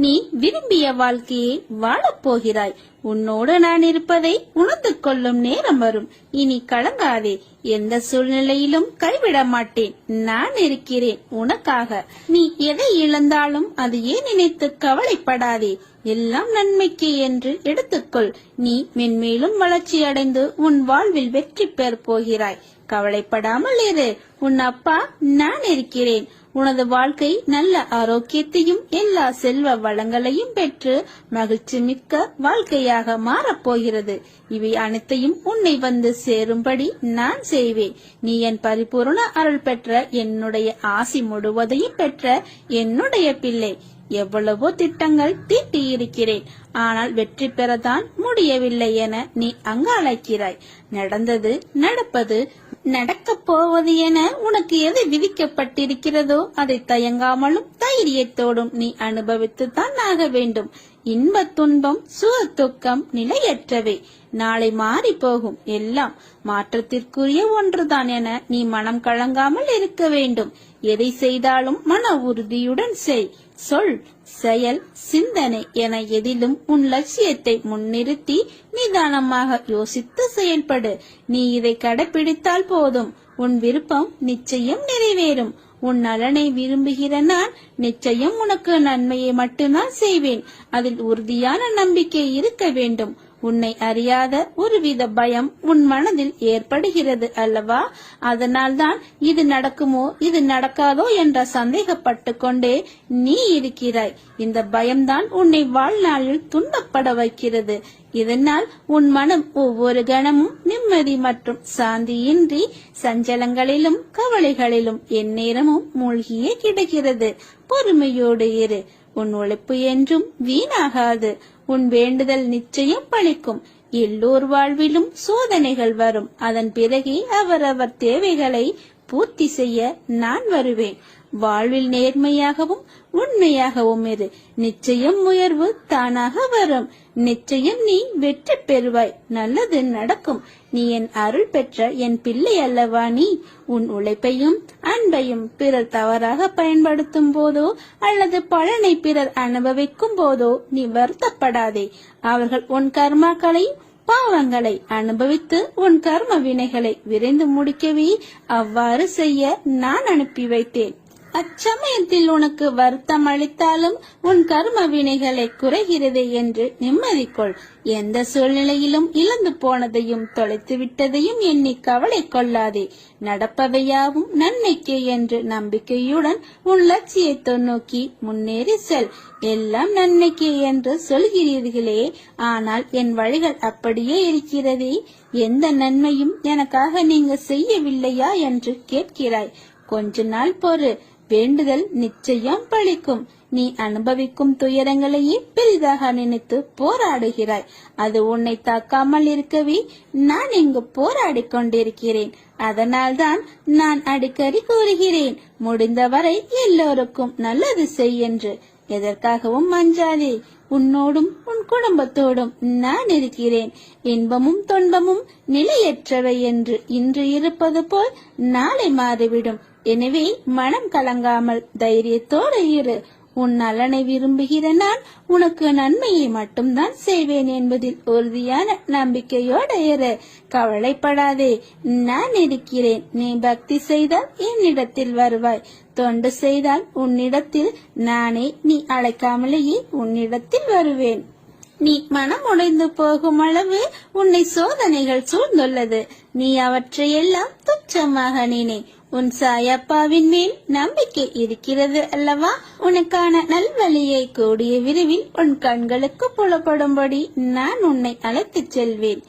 நீ விரும்பிய வாழ்க்கையை வாழப் போகிறாய். உன்னோடு நான் இருப்பதை உணர்ந்து கொள்ளும் நேரம் வரும். இனி கலங்காதே. எந்த சூழ்நிலையிலும் கைவிட மாட்டேன். நான் இருக்கிறேன் உனக்காக. நீ எதை இழந்தாலும் அதையே நினைத்து கவலைப்படாதே. எல்லாம் நன்மைக்கு என்று எடுத்துக்கொள். நீ மென்மேலும் வளர்ச்சி அடைந்து உன் வாழ்வில் வெற்றி பெற போகிறாய். கவலைப்படாமல் இரு. உன் அப்பா நான் இருக்கிறேன். உனது வாழ்க்கை நல்ல ஆரோக்கியத்தையும் எல்லா செல்வ வளங்களையும் பெற்று மகிழ்ச்சி மிக்க வாழ்க்கையாக மாறப்போகிறது. இவை அனைத்தையும் உன்னை வந்து சேரும்படி நான் செய்வேன். நீ என் பரிபூர்ண அருள் பெற்ற, என்னுடைய ஆசி முழுவதையும் பெற்ற என்னுடைய பிள்ளை. எவ்வளவோ திட்டங்கள் தீட்டியிருக்கிறேன். ஆனால் வெற்றி பெறத்தான் முடியவில்லை என நீ அங்காளைக்கிறாய். நடந்தது, நடப்பது, நடக்கப் போவது என உனக்கு எது விதிக்கப்பட்டிருக்கிறதோ அதை தயங்காமலும் தைரியத்தோடும் நீ அனுபவித்துத்தான் ஆக வேண்டும். இன்ப துன்பம், சுக துக்கம் நிலையற்றவை. நாளை மாறி போகும். எல்லாம் மாற்றத்திற்குரிய ஒன்றுதான் என நீ மனம் கலங்காமல் இருக்க வேண்டும். எதை செய்தாலும் மன உறுதியுடன் செய். சொல், செயல், சிந்தனை என எதிலும் உன் லட்சியத்தை முன்னிறுத்தி நிதானமாக யோசித்து செயல்படு. நீ இதை கடைபிடித்தால் போதும். உன் விருப்பம் நிச்சயம் நிறைவேறும். உன் நலனை விரும்புகிற நான் நிச்சயம் உனக்கு நன்மையை மட்டும்தான் செய்வேன். அதில் உறுதியான நம்பிக்கை இருக்க வேண்டும். உன்னை அறியாத ஒருவித பயம் உன் மனதில் ஏற்படுகிறது அல்லவா? அதனால்தான் இது நடக்குமோ இது நடக்காதோ என்ற சந்தேகப்பட்டு கொண்டே நீ இருக்கிறாய். இந்த பயம்தான் உன்னை வாழ்நாளில் துன்பப்பட வைக்கிறது. இதனால் உன் மனம் ஒவ்வொரு கணமும் நிம்மதி மற்றும் சாந்தியின்றி சஞ்சலங்களிலும் கவலைகளிலும் எந்நேரமும் மூழ்கியே கிடக்கிறது. பொறுமையோடு இரு. உன் உழைப்பு என்றும் வீணாகாது. உன் வேண்டுதல் நிச்சயம் பலிக்கும். எல்லோர் வாழ்விலும் சோதனைகள் வரும். அதன் பிறகே அவரவர் தேவைகளை பூர்த்தி செய்ய நான் வருவேன். வாழ்வில் நேர்மையாகவும் உண்மையாகவும் இரு. நிச்சயம் உயர்வு தானாக வரும். நிச்சயம் நீ வெற்றி பெறுவாய். நல்லது நடக்கும். நீ என் அருள் பெற்ற என் பிள்ளை அல்லவா நீ? உன் உழைப்பையும் அன்பையும் பிறர் தவறாக பயன்படுத்தும் போதோ அல்லது பலனை பிறர் அனுபவிக்கும் போதோ நீ வருத்தப்படாதே. அவர்கள் உன் கர்மாக்களை பாவங்களை அனுபவித்து உன் கர்ம வினைகளை விரைந்து முடிக்கவே அவ்வாறு செய்ய நான் அனுப்பி வைத்தேன். அச்சமயத்தில் உனக்கு வருத்தம் அளித்தாலும் உன் கர்ம வினைகளை குறைகிறது என்று நிம்மதி கொள். எந்த சூழ்நிலையிலும் இழந்து போனதையும் தொலைத்து விட்டதையும் எண்ணி கவலை கொள்ளாதே. நடப்பவையாவும் நன்மைக்கே என்று நம்பிக்கையுடன் உன் லட்சியத்தை நோக்கி முன்னேறி செல். எல்லாம் நன்மைக்கே என்று சொல்கிறீர்களே, ஆனால் என் வழிகள் அப்படியே இருக்கிறதே. எந்த நன்மையும் எனக்காக நீங்க செய்யவில்லையா என்று கேட்கிறாய். கொஞ்ச நாள் பொறு. வேண்டுதல் நிச்சயம் பலிக்கும். நீ அனுபவிக்கும் துயரங்களையே பெரிதாக நினைத்து போராடுகிறாய். அது உன்னை தாக்காமல் இருக்கவே நான் இங்கு போராடி கொண்டிருக்கிறேன். அதனால்தான் நான் அடிக்கடி கூறுகிறேன், முடிந்தவரை எல்லோருக்கும் நல்லது செய் என்று. எதற்காகவும் அஞ்சாதே. உன்னோடும் உன் குடும்பத்தோடும் நான் இருக்கிறேன். இன்பமும் துன்பமும் நிலையற்றவை என்று இன்று இருப்பது போல் நாளை மாறிவிடும். எனவே மனம் கலங்காமல் தைரியத்தோடு இரு. உன் நலனை விரும்புகிற நான் உனக்கு நன்மையை மட்டும்தான் செய்வேன் என்பதில் உறுதியான நம்பிக்கையோடு இரு. கவலைப்படாதே, நான் இருக்கிறேன். நீ பக்தி செய்தால் என்னிடத்தில் வருவாய். தொண்டு செய்தால் உன்னிடத்தில் நானே, நீ அழைக்காமலேயே உன்னிடத்தில் வருவேன். நீ மனம் உடைந்து போகும் அளவு உன்னை சோதனைகள் சூழ்ந்துள்ளது. நீ அவற்றையெல்லாம் துச்சமாக நினை. உன் சாயப்பாவின் மேல் நம்பிக்கை இருக்கிறது அல்லவா? உனக்கான நல்வழியை கூடிய விரைவில் உன் கண்களுக்கு புலப்படும்படி நான் உன்னை அழைத்துச் செல்வேன்.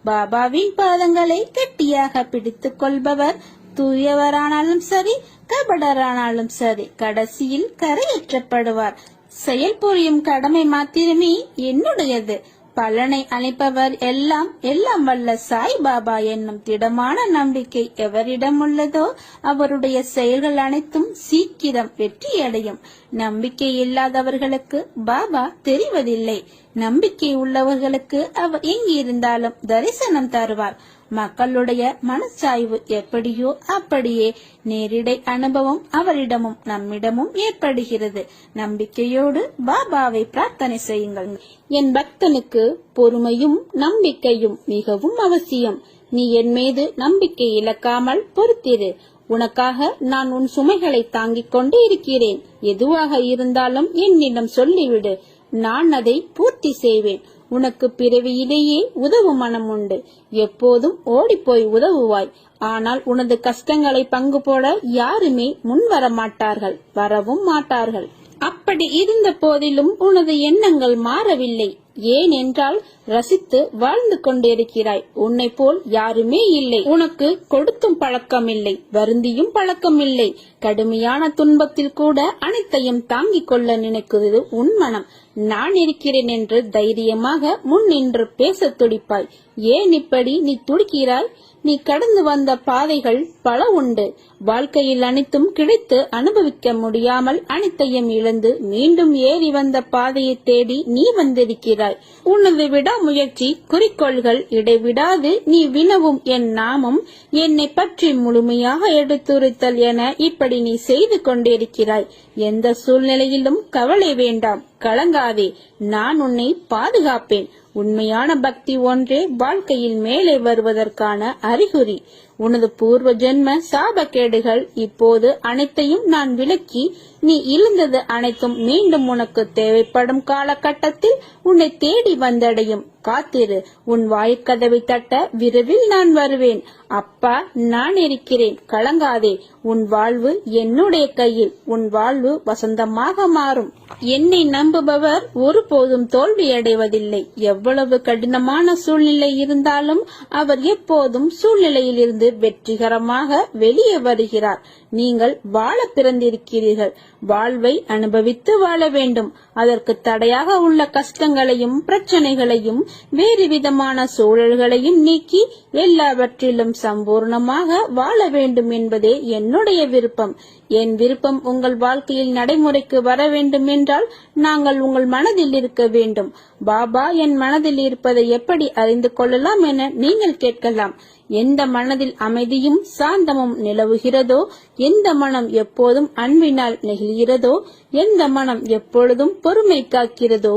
பாபாவின் பாதங்களை கெட்டியாக பிடித்துக் கொள்பவர் தூயவரானாலும் சரி, கபடரானாலும் சரி, கடைசியில் கரையேற்றப்படுவார். செயல் புரியும் கடமை மாத்திரமே என்னுடையது. பலனை அளிப்பவர் எல்லாம் வல்ல சாய் பாபா என்னும் திடமான நம்பிக்கை எவரிடம் உள்ளதோ அவருடைய செயல்கள் அனைத்தும் சீக்கிரம் வெற்றியடையும். நம்பிக்கை இல்லாதவர்களுக்கு பாபா தெரிவதில்லை. நம்பிக்கை உள்ளவர்களுக்கு அவர் எங்கிருந்தாலும் தரிசனம் தருவார். மக்களுடைய மனச்சாய்வு எப்படியோ அப்படியே நேரிடை அனுபவம் அவரிடமும் நம்மிடமும் ஏற்படுகிறது. நம்பிக்கையோடு பாபாவை பிரார்த்தனை செய்யுங்கள். என் பக்தனுக்கு பொறுமையும் நம்பிக்கையும் மிகவும் அவசியம். நீ என் மீது நம்பிக்கை இழக்காமல் பொறுத்திரு. உனக்காக நான் உன் சுமைகளை தாங்கிக் கொண்டு இருக்கிறேன். எதுவாக இருந்தாலும் என்னிடம் சொல்லிவிடு, நான் அதை பூர்த்தி செய்வேன். உனக்கு பிறவியிலேயே உதவும் மனம் உண்டு. எப்போதும் ஓடிப்போய் உதவுவாய். ஆனால் உனது கஷ்டங்களை பங்கு போட யாருமே முன் வர மாட்டார்கள், வரவும் மாட்டார்கள். அப்படி இருந்த போதிலும் உனது எண்ணங்கள் மாறவில்லை. ஏனென்றால் ரசித்து வாழ்ந்து கொண்டிருக்கிறாய். உன்னை போல் யாருமே இல்லை. உனக்கு கொடுத்தும் பழக்கம் இல்லை, வருந்தியும் பழக்கம் இல்லை. கடுமையான துன்பத்தில் கூட அனைத்தையும் தாங்கிக் கொள்ள நினைக்கிறது உன் மனம். நான் இருக்கிறேன் என்று தைரியமாக முன் நின்று பேச துடிப்பாய். ஏன் இப்படி நீ துடிக்கிறாய்? நீ கடந்து வந்த பாதைகள் பல உண்டு. வாழ்க்கையில் அனைத்தும் கிடைத்து அனுபவிக்க முடியாமல் அனைத்தையும் இழந்து மீண்டும் ஏறி வந்த பாதையை தேடி நீ வந்திருக்கிறாய். உனது விடாமுயற்சி, குறிக்கோள்கள், இடைவிடாது நீ வினவும் என் நாமம், என்னை பற்றி முழுமையாக எடுத்துரைத்தல் என இப்படி நீ செய்து கொண்டிருக்கிறாய். எந்த சூழ்நிலையிலும் கவலை வேண்டாம், கலங்காதே. நான் உன்னை பாதுகாப்பேன். உண்மையான பக்தி ஒன்றே வாழ்க்கையில் மேலே வருவதற்கான அறிகுறி. உனது பூர்வ ஜென்ம சாபக்கேடுகள் இப்போது அனைத்தையும் நான் விலக்கி நீ இழந்தது அனைத்தும் மீண்டும் உனக்கு தேவைப்படும் காலகட்டத்தில் உன்னை தேடி வந்தடையும். காத்திரு. உன் வாய்க்கதவை தட்ட விரைவில் நான் வருவேன். அப்பா, நான் இருக்கிறேன், கலங்காதே. உன் வாழ்வு என்னுடைய கையில். உன் வாழ்வு வசந்தமாக மாறும். என்னை நம்புபவர் ஒருபோதும் தோல்வியடைவதில்லை. எவ்வளவு கடினமான சூழ்நிலை இருந்தாலும் அவர் எப்போதும் சூழ்நிலையில் இருந்து வெற்றிகரமாக வெளியே வருகிறார். நீங்கள் வாழ பிறந்திருக்கிறீர்கள். வாழ்வை அனுபவித்து வாழ வேண்டும். அதற்கு தடையாக உள்ள கஷ்டங்களையும் பிரச்சனைகளையும் வேறு விதமான சூழல்களையும் நீக்கி எல்லாவற்றிலும் சம்பூர்ணமாக வாழ வேண்டும் என்பதே என்னுடைய விருப்பம். என் விருப்பம் உங்கள் வாழ்க்கையில் நடைமுறைக்கு வர வேண்டும் என்றால் நாங்கள் உங்கள் மனதில் இருக்க வேண்டும். பாபா என் மனதில் இருப்பதை எப்படி அறிந்து கொள்ளலாம் என நீங்கள் கேட்கலாம். எந்த மனதில் அமைதியும் சாந்தமும் நிலவுகிறதோ, எந்த மனம் எப்போதும் அன்பினால் நெகிழ்கிறதோ, எந்த மனம் எப்பொழுதும் பொறுமை காக்கிறதோ,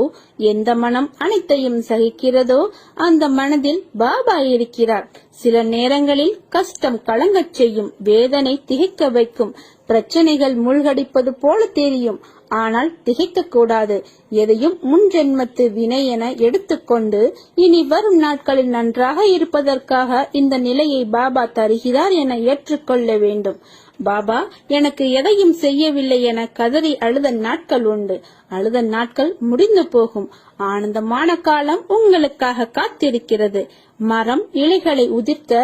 எந்த மனம் அனைத்தையும் சகிக்கிறதோ அந்த மனதில் பாபா இருக்கிறார். சில நேரங்களில் கஷ்டம் கலங்கச் செய்யும், வேதனை திகைக்க வைக்கும், பிரச்சனைகள் மூழ்கடிப்பது போல தெரியும். ஆனால் திகைக்க கூடாது. எதையும் முன்ஜென்மத்து வினை என எடுத்துக்கொண்டு இனி வரும் நாட்களில் நன்றாக இருப்பதற்காக இந்த நிலையை பாபா தருகிறார் என ஏற்றுக்கொள்ள வேண்டும். பாபா எனக்கு எதையும் செய்யவில்லை என கதறி அழுத நாட்கள் உண்டு. அழுத நாட்கள் முடிந்து போகும். ஆனந்தமான காலம் உங்களுக்காக காத்திருக்கிறது. மரம் இலைகளை உதிர்க்க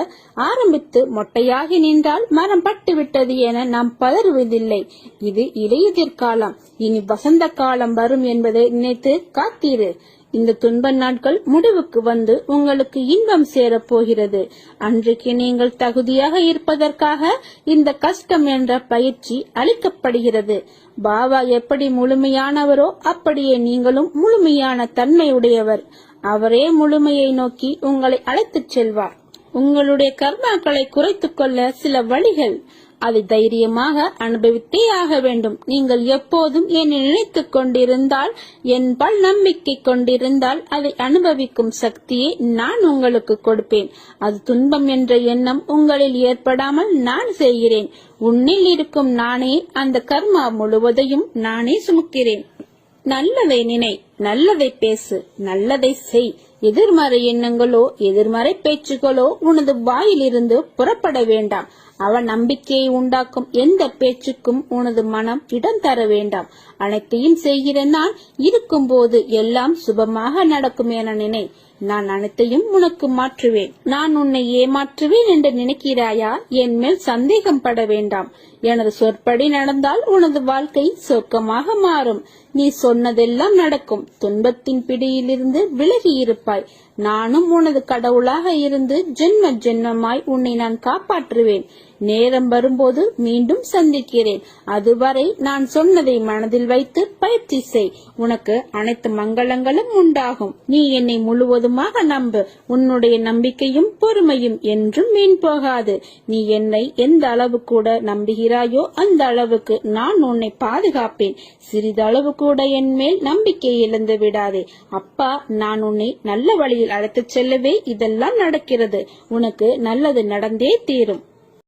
ஆரம்பித்து மொட்டையாகி நின்றால் மரம் பட்டுவிட்டது என நாம் பதறுவதில்லை. இது இலையுதிர் காலம். இனி வசந்த காலம் வரும் என்பதை நினைத்து காத்திரு. இந்த துன்ப நாட்கள் முடிவுக்கு வந்து உங்களுக்கு இன்பம் சேரப் போகிறது. அன்றைக்கு நீங்கள் தகுதியாக இருப்பதற்காக இந்த கஷ்டம் என்ற பயிற்சி அளிக்கப்படுகிறது. பாபா எப்படி முழுமையானவரோ அப்படியே நீங்களும் முழுமையான தன்மையுடையவர். அவரே முழுமையை நோக்கி உங்களை அழைத்துச் செல்வார். உங்களுடைய கர்மாக்களை குறைத்துக் கொள்ள சில வழிகள். அதை தைரியமாக அனுபவித்தே ஆக வேண்டும். நீங்கள் எப்போதும் என்னை நினைத்துக் கொண்டிருந்தால், என்பால் நம்பிக்கை கொண்டிருந்தால் அதை அனுபவிக்கும் சக்தியை நான் உங்களுக்கு கொடுப்பேன். அது துன்பம் என்ற எண்ணம் உங்களில் ஏற்படாமல் நான் செய்கிறேன். உன்னில் இருக்கும் நானே அந்த கர்மா முழுவதையும் நானே சுமக்கிறேன். நல்லதை நினை, நல்லதை பேசு, நல்லதை செய். எதிர்மறை எண்ணங்களோ எதிர்மறை பேச்சுகளோ உனது வாயிலிருந்து புறப்பட வேண்டாம். அவன் நம்பிக்கையை உண்டாக்கும் எந்த பேச்சுக்கும் உனது மனம் இடம் தர வேண்டாம். அனைத்தையும் செய்கிற நான் இருக்கும் போது எல்லாம் சுபமாக நடக்கும் என நினை. நான் அனைத்தையும் உனக்கு மாற்றுவேன். நான் உன்னை ஏமாற்றுவேன் என்று நினைக்கிறாயா? என் மேல் சந்தேகம் பட வேண்டாம். எனது சொற்படி நடந்தால் உனது வாழ்க்கை சொர்க்கமாக மாறும். நீ சொன்னதெல்லாம் நடக்கும். துன்பத்தின் பிடியிலிருந்து விலகி இருப்பாய். நானும் உனது கடவுளாக இருந்து ஜென்ம ஜென்மமாய் உன்னை நான் காப்பாற்றுவேன். நேரம் வரும்போது மீண்டும் சந்திக்கிறேன். அதுவரை நான் சொன்னதை மனதில் வைத்து பயிற்சி செய். உனக்கு அனைத்து மங்களங்களும் உண்டாகும். நீ என்னை முழுவதுமாக நம்பு. உன்னுடைய நம்பிக்கையும் பொறுமையும் என்றும் வீண் போகாது. நீ என்னை எந்த அளவு கூட நம்புகிறாயோ அந்த அளவுக்கு நான் உன்னை பாதுகாப்பேன். சிறிதளவு கூட என் மேல் நம்பிக்கை இழந்து விடாதே. அப்பா, நான் உன்னை நல்ல வழியில் அழைத்துச் செல்லவே இதெல்லாம் நடக்கிறது. உனக்கு நல்லது நடந்தே தீரும்.